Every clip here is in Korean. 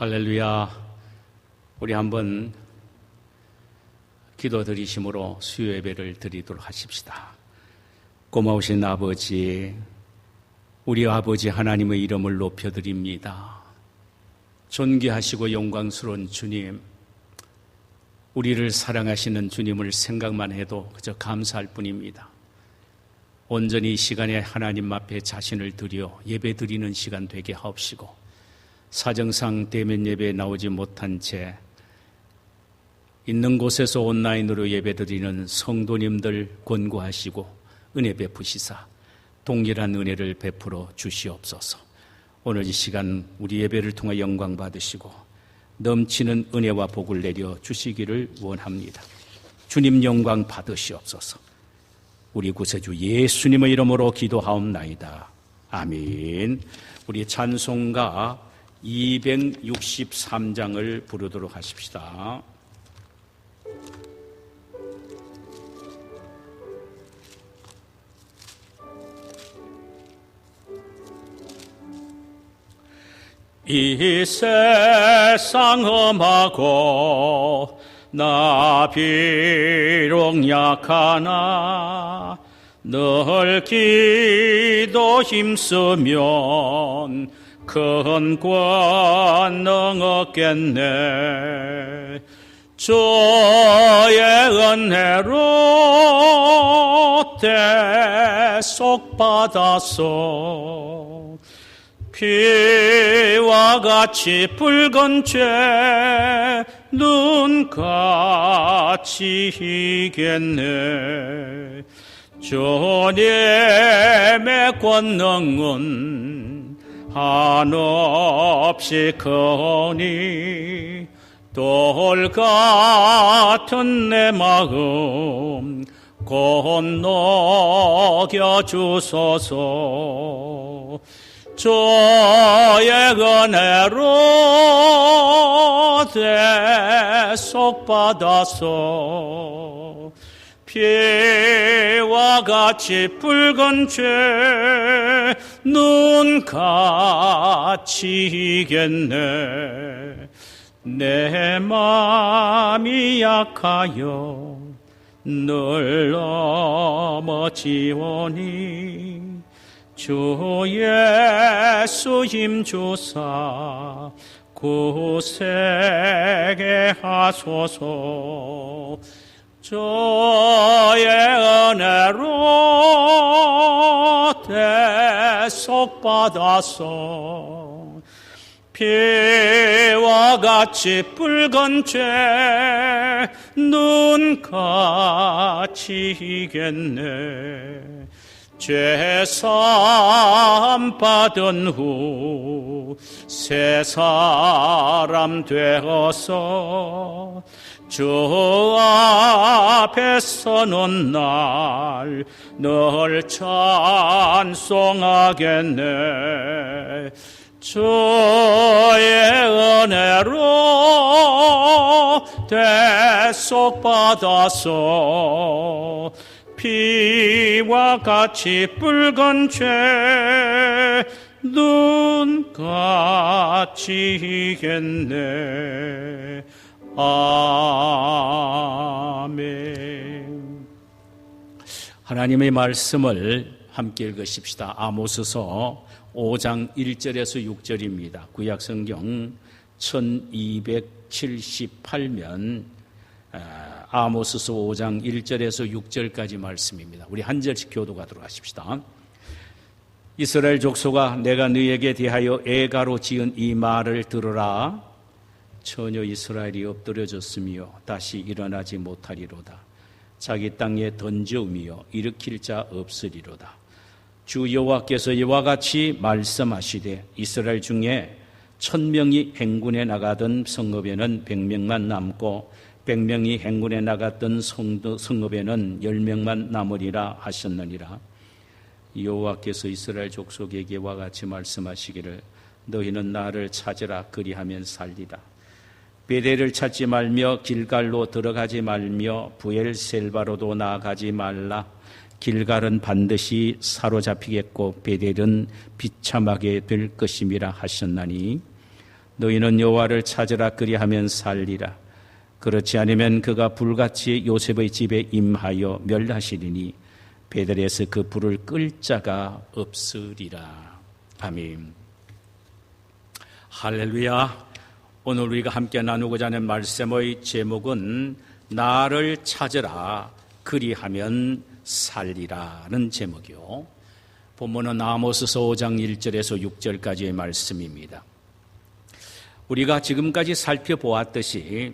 할렐루야. 우리 한번 기도 드리심으로 수요 예배를 드리도록 하십시다. 고마우신 아버지, 우리 아버지 하나님의 이름을 높여드립니다. 존귀하시고 영광스러운 주님, 우리를 사랑하시는 주님을 생각만 해도 그저 감사할 뿐입니다. 온전히 이 시간에 하나님 앞에 자신을 드려 예배 드리는 시간 되게 하옵시고, 사정상 대면 예배에 나오지 못한 채 있는 곳에서 온라인으로 예배 드리는 성도님들 권고하시고 은혜 베푸시사 동일한 은혜를 베풀어 주시옵소서. 오늘 이 시간 우리 예배를 통해 영광 받으시고 넘치는 은혜와 복을 내려 주시기를 원합니다. 주님 영광 받으시옵소서. 우리 구세주 예수님의 이름으로 기도하옵나이다. 아멘. 우리 찬송가 263장을 부르도록 하십시다. 이 세상 험하고 나 비록 약하나 늘 기도 힘쓰면 큰 권능 얻겠네. 주의 은혜로 대속 받아서 피와 같이 붉은 죄 눈같이 이겠네. 주님의 권능은 한없이 크니 돌 같은 내 마음 건너겨 주소서. 주의 은혜로 대속 받아서 피와 같이 붉은 죄 눈같이 이겠네. 내 맘이 약하여 늘 넘어지오니 주 예수 힘주사 구세게 하소서. 주의 은혜로 대속 받아서 피와 같이 붉은 죄 눈같이 이겠네. 죄사함 받은 후 새 사람 되어서 주 앞에 서는 날 늘 찬송하겠네. 주의 은혜로 대속 받아서 피와 같이 붉은 죄 눈같이 이겠네. 아멘. 하나님의 말씀을 함께 읽으십시다. 아모스서 5장 1절에서 6절입니다. 구약성경 1278면 아모스서 5장 1절에서 6절까지 말씀입니다. 우리 한 절씩 교독하도록 하십시다. 이스라엘 족속아, 내가 너희에게 대하여 애가로 지은 이 말을 들으라. 처녀 이스라엘이 엎드려졌으며 다시 일어나지 못하리로다. 자기 땅에 던져오며 일으킬 자 없으리로다. 주 여호와께서 이와 같이 말씀하시되 이스라엘 중에 1000명이 행군에 나가던 성읍에는 100명만 남고 100명이 행군에 나갔던 성읍에는 10명만 남으리라 하셨느니라. 여호와께서 이스라엘 족속에게 이와 같이 말씀하시기를 너희는 나를 찾으라 그리하면 살리라. 베델을 찾지 말며 길갈로 들어가지 말며 부엘셀바로도 나아가지 말라. 길갈은 반드시 사로잡히겠고 베델은 비참하게 될 것임이라 하셨나니 너희는 여호와를 찾으라 그리하면 살리라. 그렇지 않으면 그가 불같이 요셉의 집에 임하여 멸하시리니 베델에서 그 불을 끌 자가 없으리라. 아멘. 할렐루야. 오늘 우리가 함께 나누고자 하는 말씀의 제목은 나를 찾으라 그리하면 살리라는 제목이요. 본문은 아모스서 5장 1절에서 6절까지의 말씀입니다. 우리가 지금까지 살펴보았듯이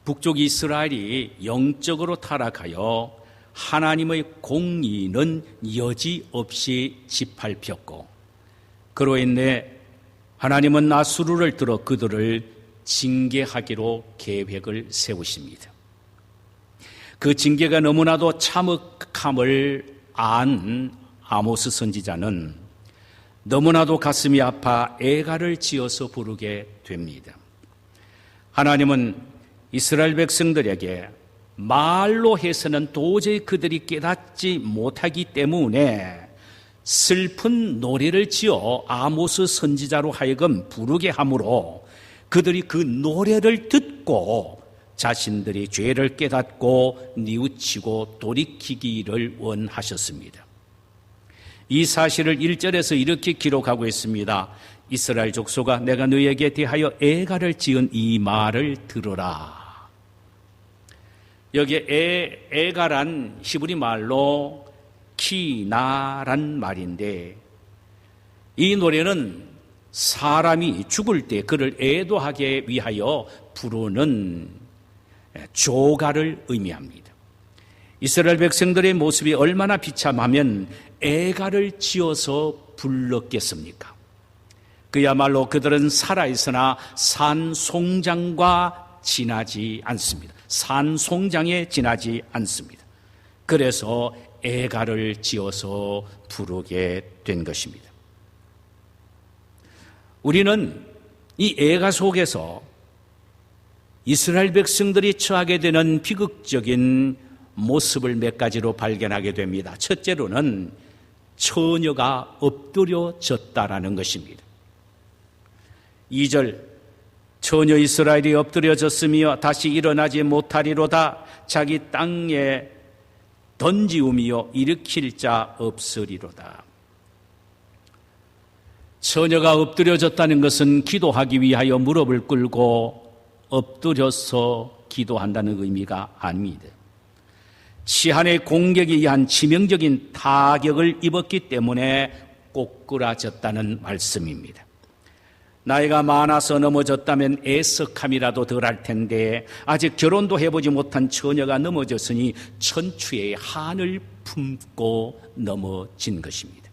북쪽 이스라엘이 영적으로 타락하여 하나님의 공의는 여지없이 짓밟혔고 그로 인해 하나님은 아수르를 들어 그들을 징계하기로 계획을 세우십니다. 그 징계가 너무나도 참혹함을 안 아모스 선지자는 너무나도 가슴이 아파 애가를 지어서 부르게 됩니다. 하나님은 이스라엘 백성들에게 말로 해서는 도저히 그들이 깨닫지 못하기 때문에 슬픈 노래를 지어 아모스 선지자로 하여금 부르게 하므로 그들이 그 노래를 듣고 자신들이 죄를 깨닫고 뉘우치고 돌이키기를 원하셨습니다. 이 사실을 1절에서 이렇게 기록하고 있습니다. 이스라엘 족속아 내가 너희에게 대하여 애가를 지은 이 말을 들으라. 여기에 애가란 히브리 말로 키나란 말인데 이 노래는 사람이 죽을 때 그를 애도하게 위하여 부르는 조가를 의미합니다. 이스라엘 백성들의 모습이 얼마나 비참하면 애가를 지어서 불렀겠습니까? 그야말로 그들은 살아있으나 산송장과 지나지 않습니다. 산송장에 지나지 않습니다. 그래서 애가를 지어서 부르게 된 것입니다. 우리는 이 애가 속에서 이스라엘 백성들이 처하게 되는 비극적인 모습을 몇 가지로 발견하게 됩니다. 첫째로는 처녀가 엎드려졌다라는 것입니다. 2절 처녀 이스라엘이 엎드려졌으며 다시 일어나지 못하리로다. 자기 땅에 던지우며 일으킬 자 없으리로다. 처녀가 엎드려졌다는 것은 기도하기 위하여 무릎을 꿇고 엎드려서 기도한다는 의미가 아닙니다. 치한의 공격에 의한 치명적인 타격을 입었기 때문에 꼬꾸라졌다는 말씀입니다. 나이가 많아서 넘어졌다면 애석함이라도 덜할 텐데 아직 결혼도 해보지 못한 처녀가 넘어졌으니 천추의 한을 품고 넘어진 것입니다.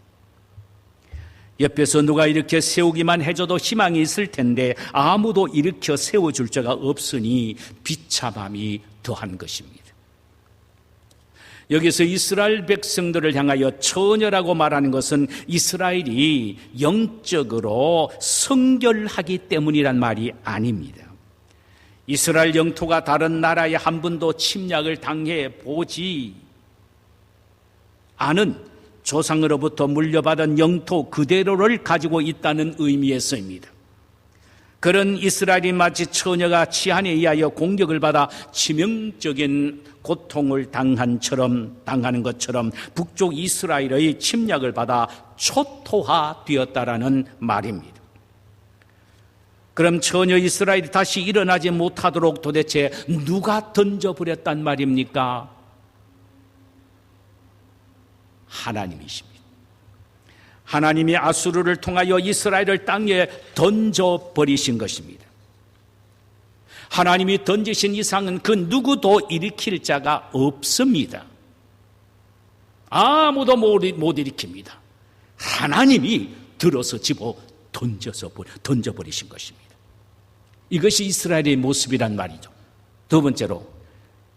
옆에서 누가 이렇게 세우기만 해줘도 희망이 있을 텐데 아무도 일으켜 세워줄 자가 없으니 비참함이 더한 것입니다. 여기서 이스라엘 백성들을 향하여 처녀라고 말하는 것은 이스라엘이 영적으로 성결하기 때문이란 말이 아닙니다. 이스라엘 영토가 다른 나라에 한 번도 침략을 당해 보지 않은 조상으로부터 물려받은 영토 그대로를 가지고 있다는 의미에서입니다. 그런 이스라엘이 마치 처녀가 치한에 의하여 공격을 받아 치명적인 고통을 당하는 것처럼 북쪽 이스라엘의 침략을 받아 초토화되었다라는 말입니다. 그럼 처녀 이스라엘이 다시 일어나지 못하도록 도대체 누가 던져버렸단 말입니까? 하나님이십니다. 하나님이 아수르를 통하여 이스라엘을 땅에 던져버리신 것입니다. 하나님이 던지신 이상은 그 누구도 일으킬 자가 없습니다. 아무도 못 일으킵니다. 하나님이 들어서 집어 던져버리신 것입니다. 이것이 이스라엘의 모습이란 말이죠. 두 번째로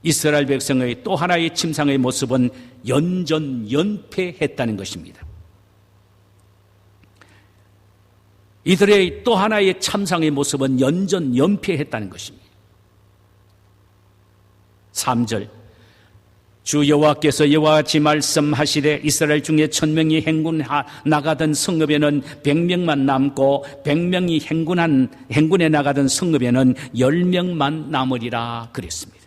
이스라엘 백성의 또 하나의 침상의 모습은 연전연패했다는 것입니다. 이들의 또 하나의 참상의 모습은 연전연패했다는 것입니다. 3절 주 여호와께서 이와 같이 말씀하시되 이스라엘 중에 1000명이 나가던 성읍에는 100명만 남고 100명이 행군에 나가던 성읍에는 10명만 남으리라 그랬습니다.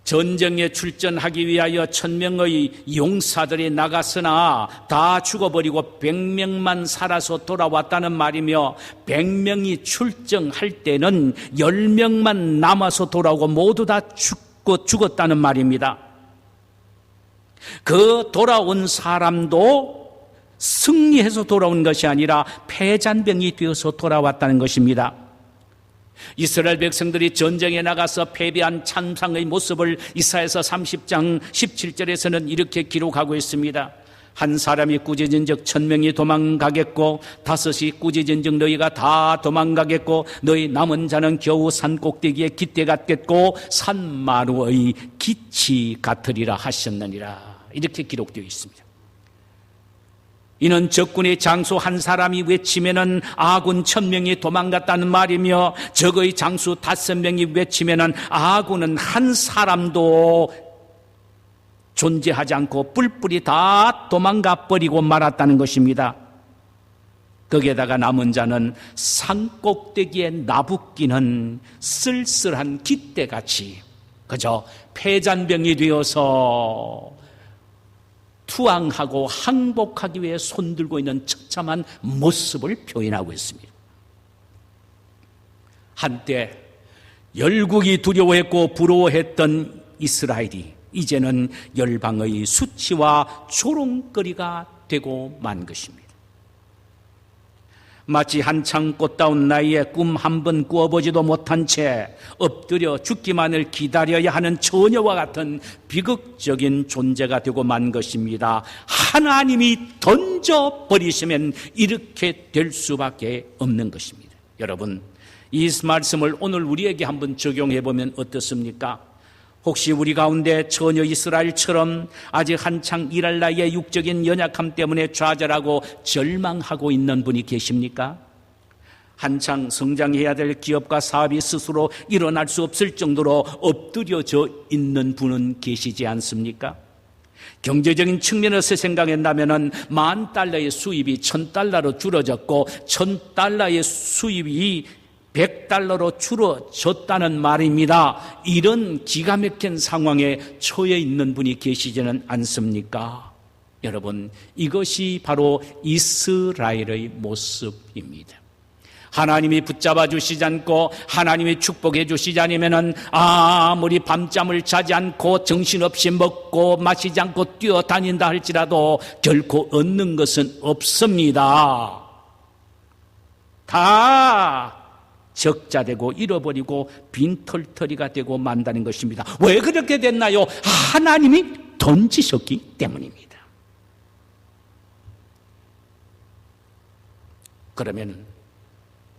전쟁에 출전하기 위하여 1000명의 용사들이 나갔으나 다 죽어버리고 100명만 살아서 돌아왔다는 말이며 100명이 출정할 때는 10명만 남아서 돌아오고 모두 다 죽었다는 말입니다. 그 돌아온 사람도 승리해서 돌아온 것이 아니라 패잔병이 되어서 돌아왔다는 것입니다. 이스라엘 백성들이 전쟁에 나가서 패배한 참상의 모습을 이사야서 30장 17절에서는 이렇게 기록하고 있습니다. 한 사람이 꾸짖은즉 1000명이 도망가겠고 5이 꾸짖은즉 너희가 다 도망가겠고 너희 남은 자는 겨우 산 꼭대기에 깃대 같겠고 산마루의 깃이 같으리라 하셨느니라. 이렇게 기록되어 있습니다. 이는 적군의 장수 한 사람이 외치면은 아군 1000명이 도망갔다는 말이며 적의 장수 5명이 외치면은 아군은 한 사람도 존재하지 않고 뿔뿔이 다 도망가 버리고 말았다는 것입니다. 거기에다가 남은 자는 산꼭대기에 나붙기는 쓸쓸한 깃대같이 그저 패잔병이 되어서 투항하고 항복하기 위해 손들고 있는 처참한 모습을 표현하고 있습니다. 한때 열국이 두려워했고 부러워했던 이스라엘이 이제는 열방의 수치와 조롱거리가 되고 만 것입니다. 마치 한창 꽃다운 나이에 꿈 한 번 꾸어보지도 못한 채 엎드려 죽기만을 기다려야 하는 처녀와 같은 비극적인 존재가 되고 만 것입니다. 하나님이 던져버리시면 이렇게 될 수밖에 없는 것입니다. 여러분, 이 말씀을 오늘 우리에게 한번 적용해 보면 어떻습니까? 혹시 우리 가운데 처녀 이스라엘처럼 아직 한창 일할 나이에 육적인 연약함 때문에 좌절하고 절망하고 있는 분이 계십니까? 한창 성장해야 될 기업과 사업이 스스로 일어날 수 없을 정도로 엎드려져 있는 분은 계시지 않습니까? 경제적인 측면에서 생각한다면 $10,000의 수입이 $1,000로 줄어졌고 $1,000의 수입이 $100로 줄어졌다는 말입니다. 이런 기가 막힌 상황에 처해 있는 분이 계시지는 않습니까? 여러분, 이것이 바로 이스라엘의 모습입니다. 하나님이 붙잡아 주시지 않고 하나님이 축복해 주시지 않으면 아무리 밤잠을 자지 않고 정신없이 먹고 마시지 않고 뛰어다닌다 할지라도 결코 얻는 것은 없습니다. 다 적자되고 잃어버리고 빈털터리가 되고 만다는 것입니다. 왜 그렇게 됐나요? 하나님이 던지셨기 때문입니다. 그러면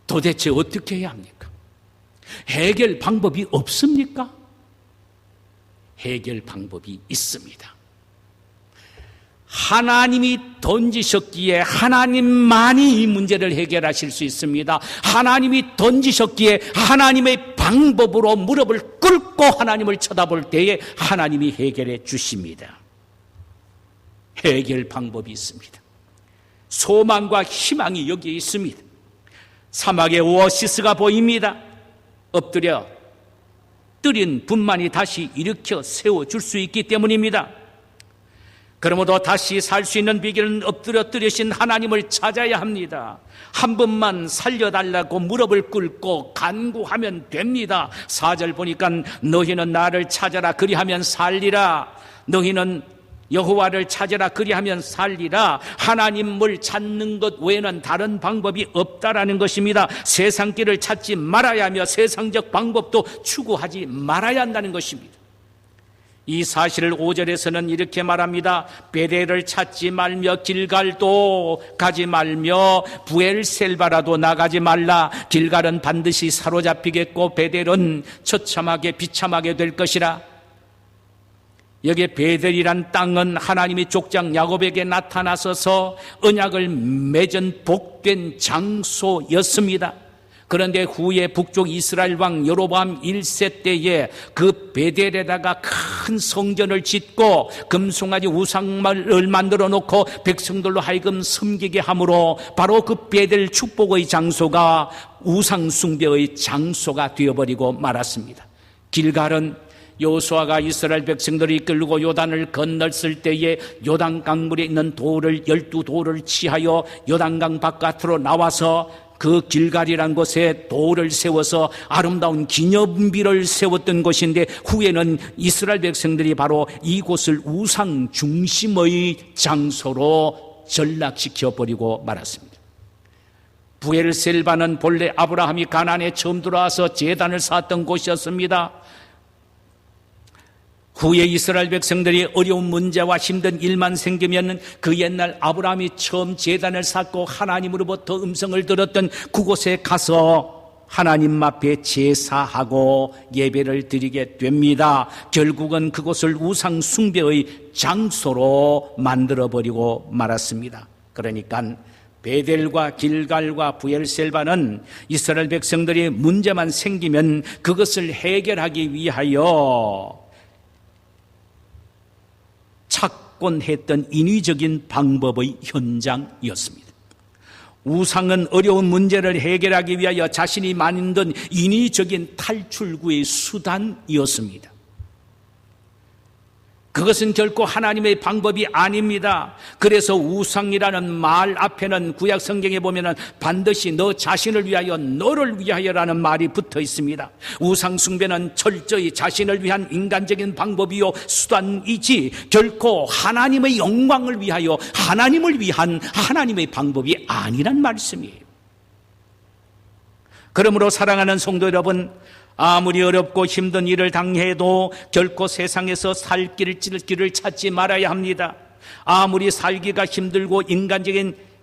도대체 어떻게 해야 합니까? 해결 방법이 없습니까? 해결 방법이 있습니다. 하나님이 던지셨기에 하나님만이 이 문제를 해결하실 수 있습니다. 하나님이 던지셨기에 하나님의 방법으로 무릎을 꿇고 하나님을 쳐다볼 때에 하나님이 해결해 주십니다. 해결 방법이 있습니다. 소망과 희망이 여기에 있습니다. 사막의 오아시스가 보입니다. 엎드려 뜨린 분만이 다시 일으켜 세워줄 수 있기 때문입니다. 그러므로 다시 살 수 있는 비결은 엎드려 뜨리신 하나님을 찾아야 합니다. 한 번만 살려달라고 무릎을 꿇고 간구하면 됩니다. 4절 보니까 너희는 나를 찾아라 그리하면 살리라. 너희는 여호와를 찾아라 그리하면 살리라. 하나님을 찾는 것 외에는 다른 방법이 없다라는 것입니다. 세상 길을 찾지 말아야 하며 세상적 방법도 추구하지 말아야 한다는 것입니다. 이 사실을 5절에서는 이렇게 말합니다. 베델을 찾지 말며 길갈도 가지 말며 부엘셀바라도 나가지 말라. 길갈은 반드시 사로잡히겠고 베델은 처참하게 비참하게 될 것이라. 여기에 베델이란 땅은 하나님이 족장 야곱에게 나타나서서 언약을 맺은 복된 장소였습니다. 그런데 후에 북쪽 이스라엘 왕 여로보암 1세 때에 그 베델에다가 큰 성전을 짓고 금송아지 우상을 만들어 놓고 백성들로 하여금 섬기게 함으로 바로 그 베델 축복의 장소가 우상 숭배의 장소가 되어버리고 말았습니다. 길갈은 여호수아가 이스라엘 백성들을 이끌고 요단을 건넜을 때에 요단 강물에 있는 돌을 12돌을 치하여 요단강 바깥으로 나와서 그 길갈이란 곳에 돌을 세워서 아름다운 기념비를 세웠던 곳인데 후에는 이스라엘 백성들이 바로 이곳을 우상 중심의 장소로 전락시켜 버리고 말았습니다. 부엘셀바는 본래 아브라함이 가나안에 처음 들어와서 제단을 쌓았던 곳이었습니다. 후에 이스라엘 백성들이 어려운 문제와 힘든 일만 생기면 그 옛날 아브라함이 처음 제단을 쌓고 하나님으로부터 음성을 들었던 그곳에 가서 하나님 앞에 제사하고 예배를 드리게 됩니다. 결국은 그곳을 우상 숭배의 장소로 만들어버리고 말았습니다. 그러니까 베델과 길갈과 부엘셀바는 이스라엘 백성들이 문제만 생기면 그것을 해결하기 위하여 찾곤 했던 인위적인 방법의 현장이었습니다. 우상은 어려운 문제를 해결하기 위하여 자신이 만든 인위적인 탈출구의 수단이었습니다. 그것은 결코 하나님의 방법이 아닙니다. 그래서 우상이라는 말 앞에는 구약 성경에 보면은 반드시 너 자신을 위하여 너를 위하여라는 말이 붙어 있습니다. 우상 숭배는 철저히 자신을 위한 인간적인 방법이요 수단이지 결코 하나님의 영광을 위하여 하나님을 위한 하나님의 방법이 아니란 말씀이에요. 그러므로 사랑하는 성도 여러분, 아무리 어렵고 힘든 일을 당해도 결코 세상에서 살 길을 찾지 말아야 합니다. 아무리 살기가 힘들고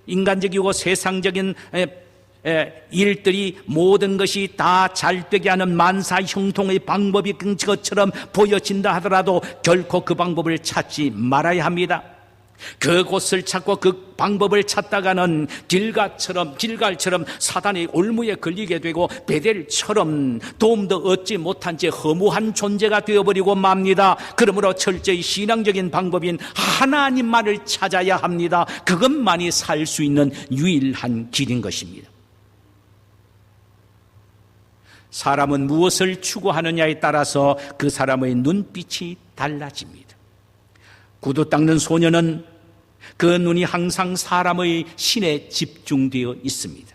인간적이고 세상적인 일들이 모든 것이 다 잘 되게 하는 만사 형통의 방법이 것처럼 보여진다 하더라도 결코 그 방법을 찾지 말아야 합니다. 그곳을 찾고 그 방법을 찾다가는 길갈처럼 사단의 올무에 걸리게 되고 베델처럼 도움도 얻지 못한 채 허무한 존재가 되어버리고 맙니다. 그러므로 철저히 신앙적인 방법인 하나님만을 찾아야 합니다. 그것만이 살 수 있는 유일한 길인 것입니다. 사람은 무엇을 추구하느냐에 따라서 그 사람의 눈빛이 달라집니다. 구두 닦는 소녀는 그 눈이 항상 사람의 신에 집중되어 있습니다.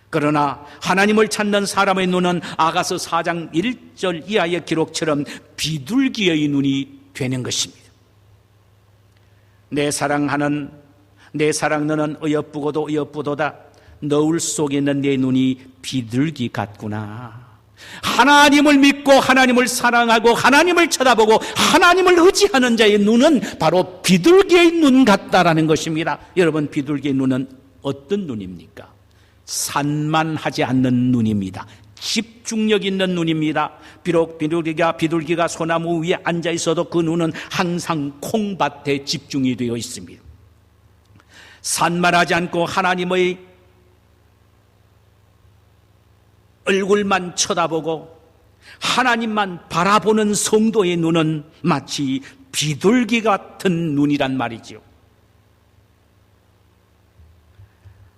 그러나 하나님을 찾는 사람의 눈은 아가서 4장 1절 이하의 기록처럼 비둘기의 눈이 되는 것입니다. 내 사랑 너는 어여쁘고도 어여쁘도다. 너울 속에 있는 내 눈이 비둘기 같구나. 하나님을 믿고 하나님을 사랑하고 하나님을 쳐다보고 하나님을 의지하는 자의 눈은 바로 비둘기의 눈 같다라는 것입니다. 여러분, 비둘기의 눈은 어떤 눈입니까? 산만하지 않는 눈입니다. 집중력 있는 눈입니다. 비록 비둘기가 소나무 위에 앉아 있어도 그 눈은 항상 콩밭에 집중이 되어 있습니다. 산만하지 않고 하나님의 얼굴만 쳐다보고 하나님만 바라보는 성도의 눈은 마치 비둘기 같은 눈이란 말이지요.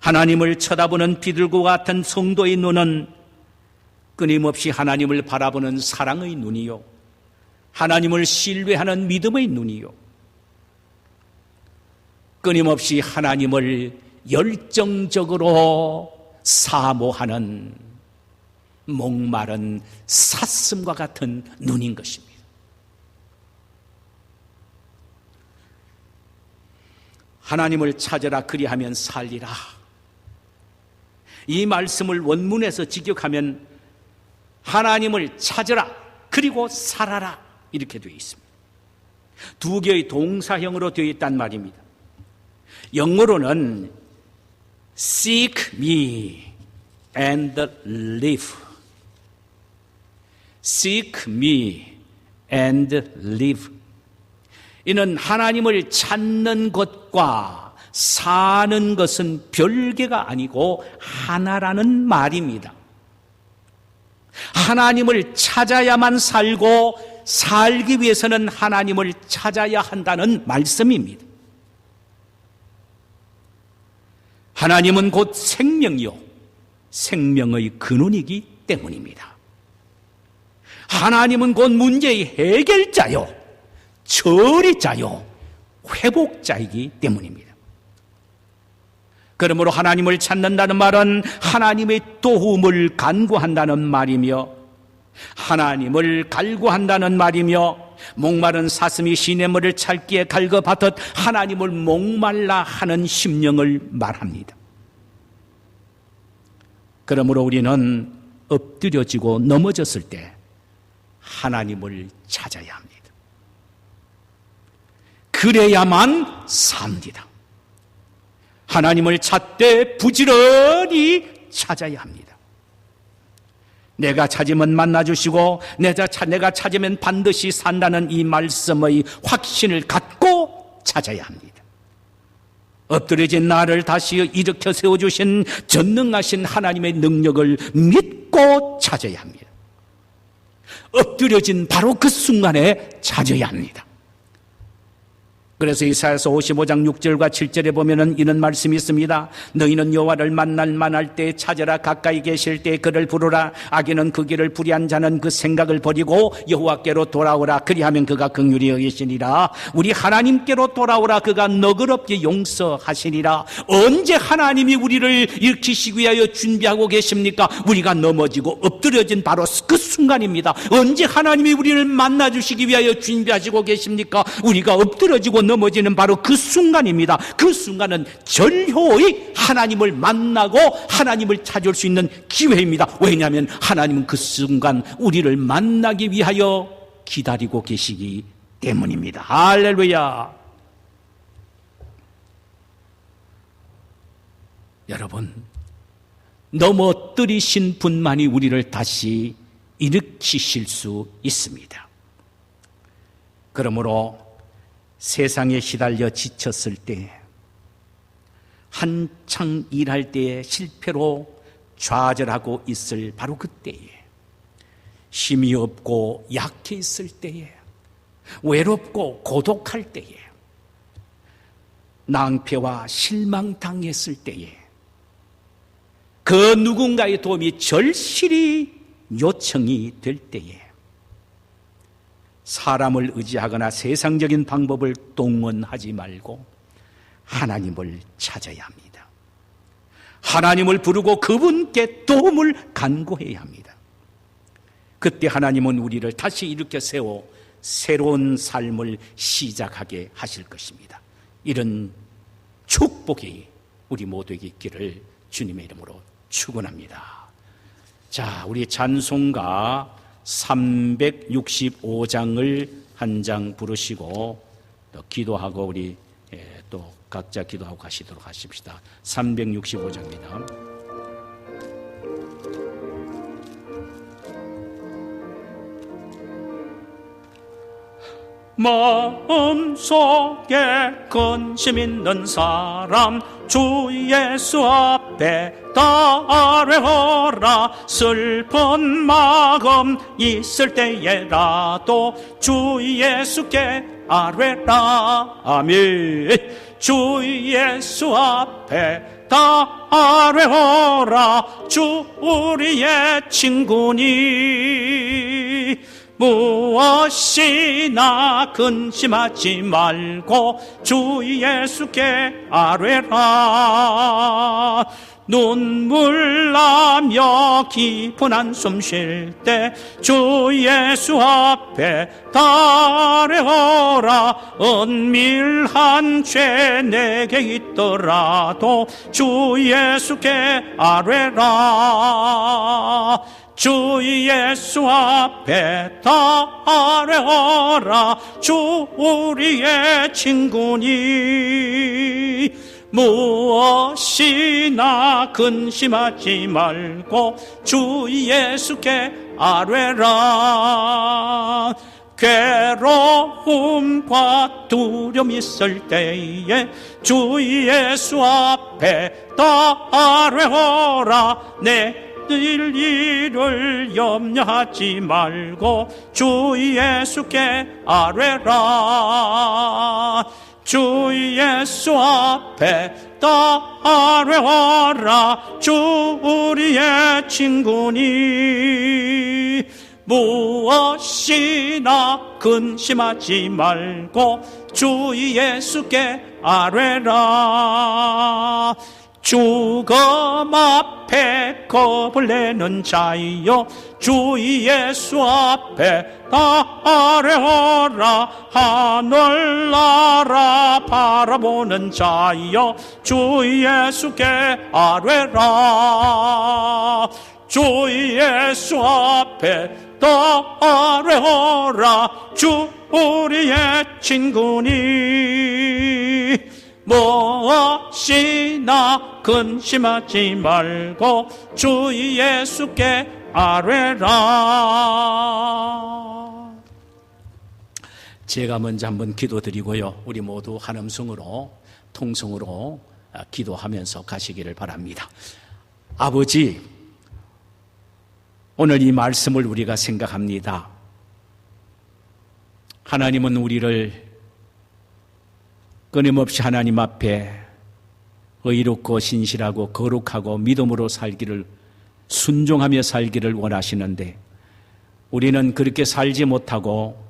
하나님을 쳐다보는 비둘기 같은 성도의 눈은 끊임없이 하나님을 바라보는 사랑의 눈이요, 하나님을 신뢰하는 믿음의 눈이요, 끊임없이 하나님을 열정적으로 사모하는 목마른 사슴과 같은 눈인 것입니다. 하나님을 찾으라 그리하면 살리라. 이 말씀을 원문에서 직역하면 하나님을 찾으라 그리고 살아라 이렇게 되어 있습니다. 두 개의 동사형으로 되어 있단 말입니다. 영어로는 seek me and live. Seek me and live. 이는 하나님을 찾는 것과 사는 것은 별개가 아니고 하나라는 말입니다. 하나님을 찾아야만 살고 살기 위해서는 하나님을 찾아야 한다는 말씀입니다. 하나님은 곧 생명이요 생명의 근원이기 때문입니다. 하나님은 곧 문제의 해결자요 처리자요 회복자이기 때문입니다. 그러므로 하나님을 찾는다는 말은 하나님의 도움을 간구한다는 말이며, 하나님을 갈구한다는 말이며, 목마른 사슴이 시냇물을 찾기에 갈급하듯 하나님을 목말라 하는 심령을 말합니다. 그러므로 우리는 엎드려지고 넘어졌을 때 하나님을 찾아야 합니다. 그래야만 삽니다. 하나님을 찾되 부지런히 찾아야 합니다. 내가 찾으면 만나주시고 내가 찾으면 반드시 산다는 이 말씀의 확신을 갖고 찾아야 합니다. 엎드려진 나를 다시 일으켜 세워주신 전능하신 하나님의 능력을 믿고 찾아야 합니다. 엎드려진 바로 그 순간에 찾아야 합니다. 그래서 이사야서 55장 6절과 7절에 보면은 이런 말씀이 있습니다. 너희는 여호와를 만날 때 찾으라. 가까이 계실 때 그를 부르라. 악인은 그 길을 불의한 자는 그 생각을 버리고 여호와께로 돌아오라. 그리하면 그가 긍휼히 여기시니라. 우리 하나님께로 돌아오라. 그가 너그럽게 용서하시니라. 언제 하나님이 우리를 일으키시기 위하여 준비하고 계십니까? 우리가 넘어지고 엎드려진 바로 그 순간입니다. 언제 하나님이 우리를 만나주시기 위하여 준비하시고 계십니까? 우리가 엎드려지고 넘어지는 바로 그 순간입니다. 그 순간은 절호의 하나님을 만나고 하나님을 찾을 수 있는 기회입니다. 왜냐하면 하나님은 그 순간 우리를 만나기 위하여 기다리고 계시기 때문입니다. 할렐루야. 여러분, 넘어뜨리신 분만이 우리를 다시 일으키실 수 있습니다. 그러므로 세상에 시달려 지쳤을 때, 한창 일할 때에 실패로 좌절하고 있을 바로 그때에, 힘이 없고 약해 있을 때에, 외롭고 고독할 때에, 낭패와 실망당했을 때에, 그 누군가의 도움이 절실히 요청이 될 때에 사람을 의지하거나 세상적인 방법을 동원하지 말고 하나님을 찾아야 합니다. 하나님을 부르고 그분께 도움을 간구해야 합니다. 그때 하나님은 우리를 다시 일으켜 세워 새로운 삶을 시작하게 하실 것입니다. 이런 축복이 우리 모두에게 있기를 주님의 이름으로 축원합니다. 자, 우리 찬송가 365장을 한 장 부르시고 또 기도하고 우리 또 각자 기도하고 가시도록 하십시다. 365장입니다. 마음속에 근심 있는 사람 주 예수 앞에 달래어라. 슬픈 마음 있을 때에라도 주 예수께 아뢰라. 아멘. 주 예수 앞에 달래어라. 주 우리의 친구니 무엇이나 근심하지 말고 주 예수께 아뢰라. 눈물 나며 깊은 한숨 쉴 때 주 예수 앞에 달래어라. 은밀한 죄 내게 있더라도 주 예수께 아뢰라. 주 예수 앞에 달래어라. 주 우리의 친구니 무엇이나 근심하지 말고 주 예수께 아뢰라. 괴로움과 두려움 있을 때에 주 예수 앞에 달래어라. 내 될 일을 염려하지 말고 주 예수께 아뢰라. 주 예수 앞에 아뢰어라. 주 우리의 친구니 무엇이나 근심하지 말고 주 예수께 아뢰라. 죽음 앞에 겁을 내는 자여 주 예수 앞에 아뢰어라. 하늘나라 바라보는 자여 주 예수께 아뢰라. 주 예수 앞에 아뢰어라. 주 우리의 친구니 무엇이나 근심하지 말고 주 예수께 아뢰라. 제가 먼저 한번 기도드리고요, 우리 모두 한 음성으로 통성으로 기도하면서 가시기를 바랍니다. 아버지, 오늘 이 말씀을 우리가 생각합니다. 하나님은 우리를 끊임없이 하나님 앞에 의롭고 신실하고 거룩하고 믿음으로 살기를, 순종하며 살기를 원하시는데 우리는 그렇게 살지 못하고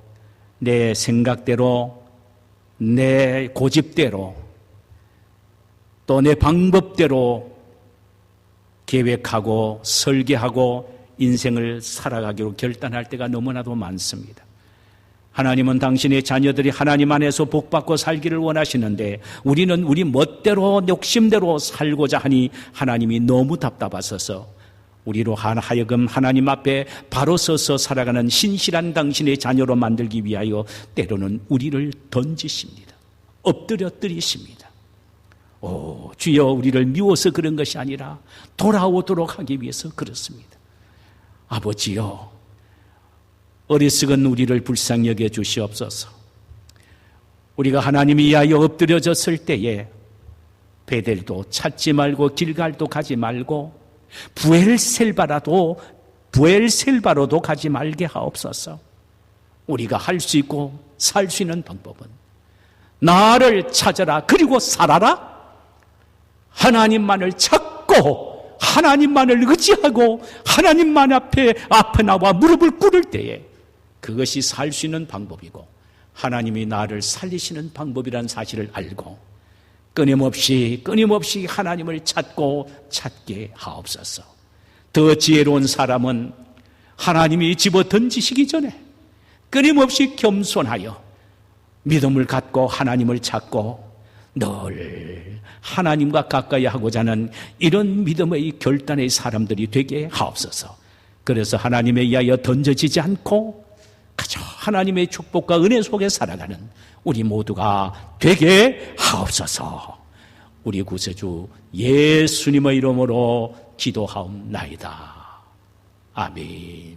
내 생각대로, 내 고집대로, 또 내 방법대로 계획하고 설계하고 인생을 살아가기로 결단할 때가 너무나도 많습니다. 하나님은 당신의 자녀들이 하나님 안에서 복받고 살기를 원하시는데 우리는 우리 멋대로 욕심대로 살고자 하니 하나님이 너무 답답하셔서 우리로 하여금 하나님 앞에 바로 서서 살아가는 신실한 당신의 자녀로 만들기 위하여 때로는 우리를 던지십니다. 엎드려뜨리십니다. 주여, 우리를 미워서 그런 것이 아니라 돌아오도록 하기 위해서 그렇습니다. 아버지여, 어리석은 우리를 불쌍히 여겨 주시옵소서. 우리가 하나님이 위하여 엎드려졌을 때에 베델도 찾지 말고 길갈도 가지 말고 부엘셀바로도 가지 말게 하옵소서. 우리가 할 수 있고 살 수 있는 방법은 나를 찾아라, 그리고 살아라. 하나님만을 찾고 하나님만을 의지하고 하나님만 앞에 나와 무릎을 꿇을 때에 그것이 살 수 있는 방법이고 하나님이 나를 살리시는 방법이라는 사실을 알고 끊임없이 하나님을 찾게 하옵소서. 더 지혜로운 사람은 하나님이 집어 던지시기 전에 끊임없이 겸손하여 믿음을 갖고 하나님을 찾고 늘 하나님과 가까이 하고자 하는 이런 믿음의 결단의 사람들이 되게 하옵소서. 그래서 하나님에 의하여 던져지지 않고 그저 하나님의 축복과 은혜 속에 살아가는 우리 모두가 되게 하옵소서. 우리 구세주 예수님의 이름으로 기도하옵나이다. 아멘.